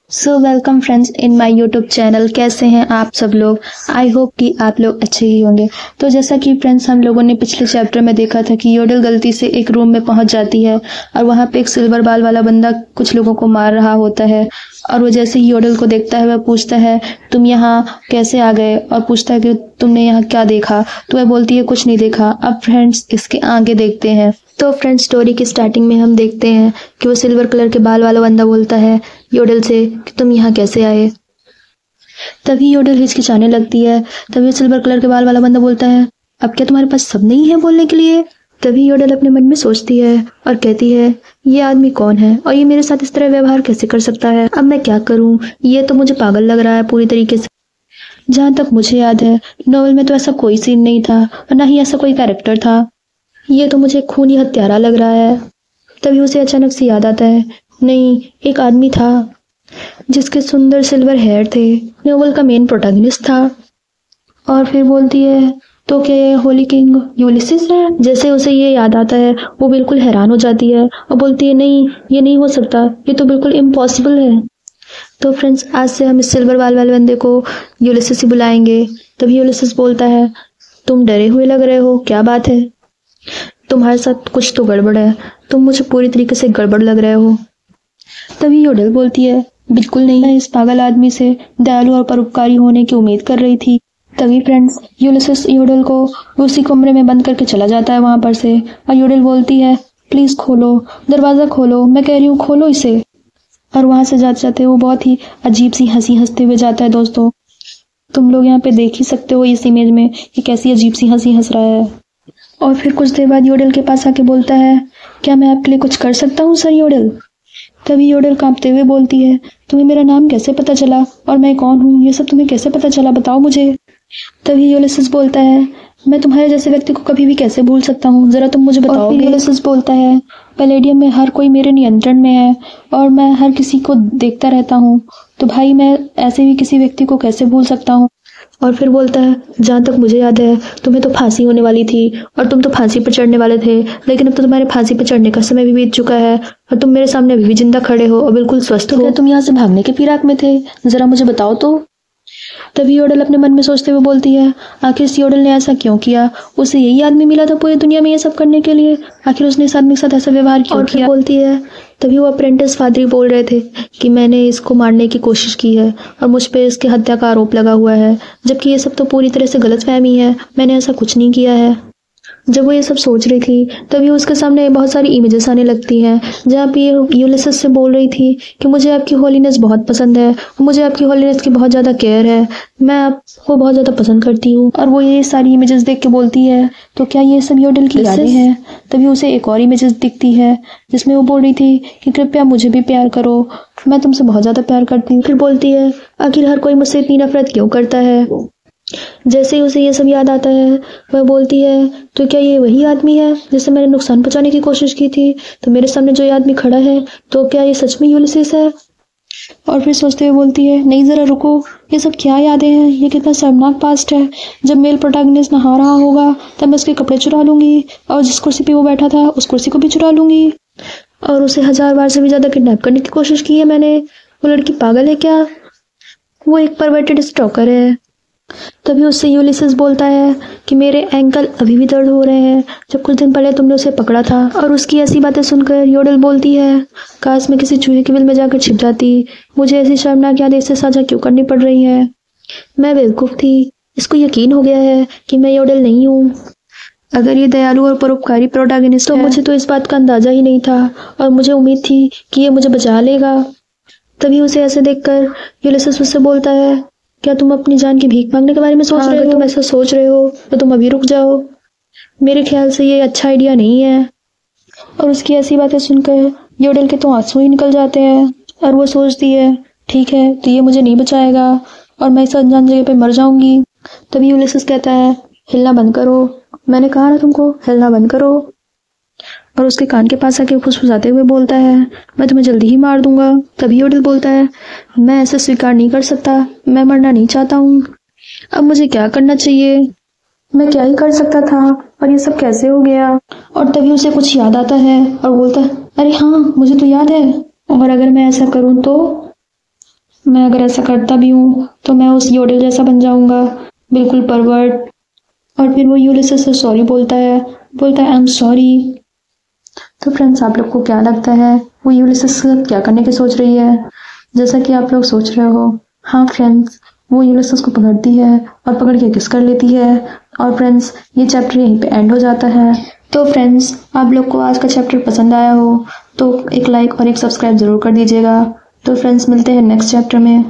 So welcome friends in my YouTube channel. कैसे हैं आप सब लोग? आई होप कि आप लोग अच्छे ही होंगे। तो जैसा कि फ्रेंड्स हम लोगों ने पिछले चैप्टर में देखा था कि योडल गलती से एक रूम में पहुंच जाती है और वहां पे एक सिल्वर बाल वाला बंदा कुछ लोगों को मार रहा होता है। और वो जैसे ही योडल को देखता है वह पूछता है तुम यहाँ कैसे आ गए, और पूछता है कि तुमने यहाँ क्या देखा। तो वह बोलती है कुछ नहीं देखा। अब फ्रेंड्स इसके आगे देखते हैं। तो फ्रेंड्स स्टोरी की स्टार्टिंग में हम देखते हैं कि वो सिल्वर कलर के बाल वाला बंदा बोलता है योडल से कि तुम यहाँ कैसे आए। तभी योडल हिचकिचाने लगती है। तभी सिल्वर कलर के बाल वाला बंदा बोलता है अब क्या तुम्हारे पास सब नहीं है बोलने के लिए? तभी योडल अपने मन में सोचती है और कहती है ये आदमी कौन है और ये मेरे साथ इस तरह व्यवहार कैसे कर सकता है? अब मैं क्या करूं? ये तो मुझे पागल लग रहा है पूरी तरीके से। जहाँ तक मुझे याद है नॉवल में तो ऐसा कोई सीन नहीं था और ना ही ऐसा कोई कैरेक्टर था। ये तो मुझे खूनी हत्यारा लग रहा है। तभी उसे अचानक से याद आता है नहीं, एक आदमी था जिसके सुंदर सिल्वर हेयर थे, नोवेल का मेन प्रोटैगनिस्ट था। और फिर बोलती है तो क्या ये होली किंग यूलिसिस है? जैसे उसे ये याद आता है वो बिल्कुल हैरान हो जाती है और बोलती है नहीं, ये नहीं हो सकता, ये तो बिल्कुल इम्पॉसिबल है। तो फ्रेंड्स आज से हम इस सिल्वर बाल वाले बंदे को यूलिसिस ही बुलाएंगे। तभी यूलिसिस बोलता है तुम डरे हुए लग रहे हो, क्या बात है? तुम्हारे साथ कुछ तो गड़बड़ है, तुम मुझे पूरी तरीके से गड़बड़ लग रहे हो। तभी योडल बोलती है बिल्कुल नहीं, मैं इस पागल आदमी से दयालु और परोपकारी होने की उम्मीद कर रही थी। तभी फ्रेंड्स यूलिसिस योडल को उसी कमरे में बंद करके चला जाता है वहां पर से। और योडल बोलती है प्लीज खोलो, दरवाजा खोलो, मैं कह रही हूँ खोलो इसे। और वहां से जाते जाते वो बहुत ही अजीब सी हंसी हंसते हुए जाता है। दोस्तों तुम लोग यहाँ पे देख ही सकते हो इस इमेज में कि कैसी अजीब सी हंसी हंस रहा है। और फिर कुछ देर बाद योडल के पास आके बोलता है क्या मैं आपके लिए कुछ कर सकता हूँ सर योडल? तभी योडल कांपते हुए बोलती है तुम्हें मेरा नाम कैसे पता चला और मैं कौन हूँ, ये सब तुम्हें कैसे पता चला, बताओ मुझे। तभी यूलिसिस बोलता है मैं तुम्हारे जैसे व्यक्ति को कभी भी कैसे भूल सकता हूँ, जरा तुम मुझे बताओ। यूलिसिस बोलता है पैलेडियम में हर कोई मेरे नियंत्रण में है और मैं हर किसी को देखता रहता हूँ, तो भाई मैं ऐसे भी किसी व्यक्ति को कैसे भूल सकता हूँ। और फिर बोलता है जहाँ तक मुझे याद है तुम्हें तो फांसी होने वाली थी और तुम तो फांसी पर चढ़ने वाले थे, लेकिन अब तो तुम्हारे फांसी पर चढ़ने का समय भी बीत चुका है और तुम मेरे सामने अभी भी जिंदा खड़े हो और बिल्कुल स्वस्थ हो। क्या तुम यहाँ से भागने के फिराक में थे? जरा मुझे बताओ तो। तभी योडल अपने मन में सोचते हुए बोलती है आखिर इस योडल ने ऐसा क्यों किया? उसे यही आदमी मिला था पूरी दुनिया में ये सब करने के लिए, आखिर उसने इस आदमी के साथ ऐसा व्यवहार क्यों किया? बोलती है तभी वो अप्रेंटिस फादरी बोल रहे थे कि मैंने इसको मारने की कोशिश की है और मुझ पे इसके हत्या का आरोप लगा हुआ है, जबकि ये सब तो पूरी तरह से गलतफहमी है, मैंने ऐसा कुछ नहीं किया है। जब वो ये सब सोच रही थी तभी उसके सामने बहुत सारी इमेजेस आने लगती हैं जहाँ पे यूलिसिस से बोल रही थी कि मुझे आपकी होलीनेस बहुत पसंद है, मुझे आपकी होलीनेस की बहुत ज़्यादा केयर है, मैं आपको बहुत ज़्यादा पसंद करती हूँ। और वो ये सारी इमेजेस देख के बोलती है तो क्या ये सब योडल की यादें हैं? तभी उसे एक और इमेजेस दिखती है जिसमें वो बोल रही थी कि कृपया मुझे भी प्यार करो, मैं तुमसे बहुत ज़्यादा प्यार करती हूँ। फिर बोलती है आखिर हर कोई मुझसे इतनी नफरत क्यों करता है? जैसे ही उसे ये सब याद आता है वह बोलती है तो क्या ये वही आदमी है जिसे मैंने नुकसान पहुंचाने की कोशिश की थी? तो मेरे सामने जो ये आदमी खड़ा है तो क्या ये सच में यूलिसिस है? और फिर सोचते हुए बोलती है नहीं जरा रुको, ये सब क्या यादें हैं, ये कितना शर्मनाक पास्ट है। जब मेल प्रोटैगनिस्ट नहा रहा होगा तब मैं उसके कपड़े चुरा लूंगी और जिस कुर्सी पे वो बैठा था उस कुर्सी को भी चुरा लूंगी, और उसे 1000 बार से भी ज्यादा किडनैप करने की कोशिश की है मैंने। वो लड़की पागल है क्या? वो एक परवर्टेड स्टॉकर है। तभी उससे यूलिसिस बोलता है कि मेरे एंकल अभी भी दर्द हो रहे हैं, जब कुछ दिन पहले तुमने उसे पकड़ा था। और उसकी ऐसी बातें सुनकर योडल बोलती है काश मैं किसी चूहे के बिल में जाकर छिप जाती, मुझे ऐसी शर्मनाक यादें इससे साझा क्यों करनी पड़ रही है? मैं बेवकूफ़ थी, इसको यकीन हो गया है कि मैं योडल नहीं हूँ। अगर ये दयालु और परोपकारी प्रोटैगनिस्ट तो मुझे तो इस बात का अंदाजा ही नहीं था और मुझे उम्मीद थी कि ये मुझे बचा लेगा। तभी उसे ऐसे देखकर यूलिसिस उससे बोलता है क्या तुम अपनी जान की भीख मांगने के बारे में सोच रहे हो? अगर तुम ऐसा सोच रहे हो तो तुम अभी रुक जाओ, मेरे ख्याल से ये अच्छा आइडिया नहीं है। और उसकी ऐसी बातें सुनकर योडल के तो आंसू ही निकल जाते हैं और वो सोचती है ठीक है तो ये मुझे नहीं बचाएगा और मैं इस अनजान जगह पे मर जाऊंगी। तभी यूलिसिस कहता है हिलना बंद करो, मैंने कहा ना तुमको हिलना बंद करो। और उसके कान के पास आके फुसफुसाते हुए बोलता है मैं तुम्हें जल्दी ही मार दूंगा। तभी योडल बोलता है मैं ऐसे स्वीकार नहीं कर सकता, मैं मरना नहीं चाहता हूँ, अब मुझे क्या करना चाहिए? मैं क्या ही कर सकता था और ये सब कैसे हो गया? और तभी उसे कुछ याद आता है और बोलता है अरे हाँ मुझे तो याद है, और अगर मैं ऐसा करूँ तो मैं अगर ऐसा करता भी हूँ तो मैं उस योडेल जैसा बन जाऊंगा, बिल्कुल परवर्ट। और फिर वो यूलिसेस से सॉरी बोलता है आई एम सॉरी। तो फ्रेंड्स, आप लोग को क्या लगता है वो यूलिसेस क्या करने की सोच रही है? जैसा कि आप लोग सोच रहे हो, हाँ फ्रेंड्स, वो यूलिसेस को पकड़ती है और पकड़ के किस कर लेती है। और फ्रेंड्स, ये चैप्टर यहीं पे एंड हो जाता है। तो फ्रेंड्स, आप लोग को आज का चैप्टर पसंद आया हो तो एक लाइक और एक सब्सक्राइब ज़रूर कर दीजिएगा। तो फ्रेंड्स, मिलते हैं नेक्स्ट चैप्टर में।